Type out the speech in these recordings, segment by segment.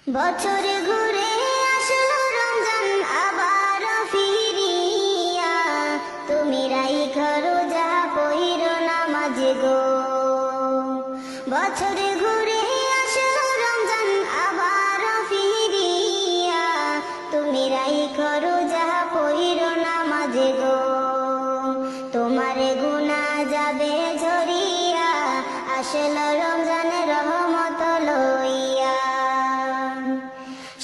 বছর ঘুরে আসলো রমজান আবার ফিরিয়া, তুমি রাইখা রোজা পইরো নামাজ গো। বছর ঘুরে আসলো রমজান আবার ফিরিয়া, তুমি রাইখা রোজা পইরো নামাজ গো। তোমার গুনাহ যাবে ঝরিয়া, আসলো রমজানের রহমত লইয়া।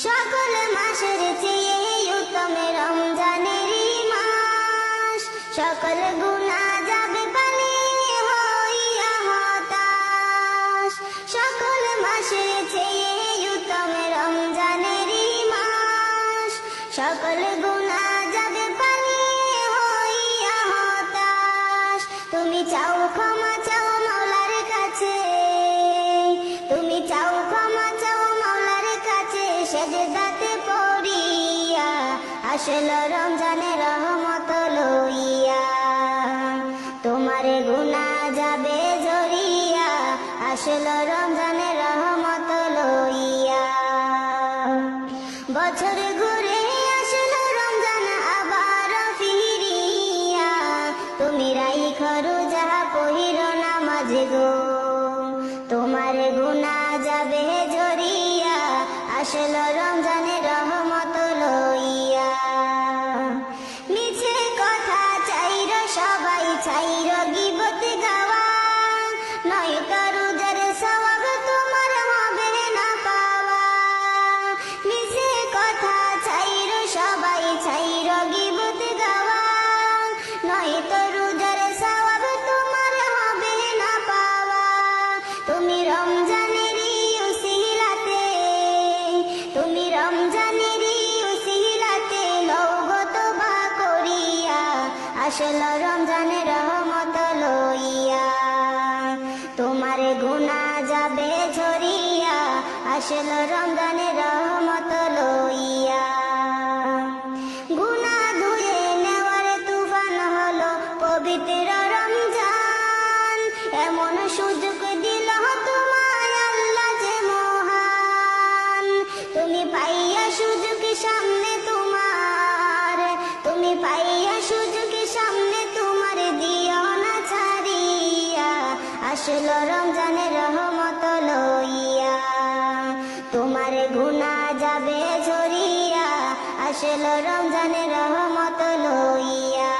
সকল মাসের চেয়ে উত্তম রমজানেরই মাস, সকল গুনাহ যাবে পালিয়ে হইয়া হতাশ। সকল মাসের চেয়ে উত্তম রমজানেরই মাস, সকল গুনাহ যাবে পালিয়ে হইয়া হতাশ। তুমি চাও ক্ষমা চাও মাওলার কাছে, তুমি চাও ক্ষমা চাও মাওলার কাছে, সেজদাতে পড়িয়া আসলো রমজানের রহমত লইয়া। তোমার গুনাহ যাবে ঝরিয়া, আসলো রমজানের রহমত লইয়া। বছর ঘুরে আসলো রমজান আবার ফিরিয়া, তুমি রাইখা রোজা পইরো নামাজ গো। তোমার গুনাহ যাবে ঝরিয়া, আসলো রমজানের রহমত লইয়া। মিছে কথা চাইরো সবাই, চাইরো গীবত গাওয়া, নয়তো রোজার সওয়াব তোমার হবে না পাওয়া। মিছে কথা চাইরো সবাই, চাইরো গীবত গাওয়া, নয়তো রোজার সওয়াব তোমার হবে না পাওয়া। তুমি রমজানেরই উসিলাতে, তুমি রমজানেরই উসিলাতে লও গো তওবা করিয়া, আসলো রমজানের রহমত লইয়া। তোমার গুনাহ যাবে ঝরিয়া, আসলো রমজানের রহমত লইয়া। গুনাহ ধুয়ে নেওয়ার তুফান হলো পবিত্র রমজান, এমন সুযোগ দিল তোমায় আল্লাহ যে মহান। তুমি পাইয়া সুযোগ সামনে তোমার, তুমি পাইয়া সুযোগ সামনে তোমার, দিও না ছাড়িয়া, আসলো রমজানের রহমত লইয়া। তোমার গুনাহ যাবে ঝরিয়া, আসলো রমজানের রহমত লইয়া।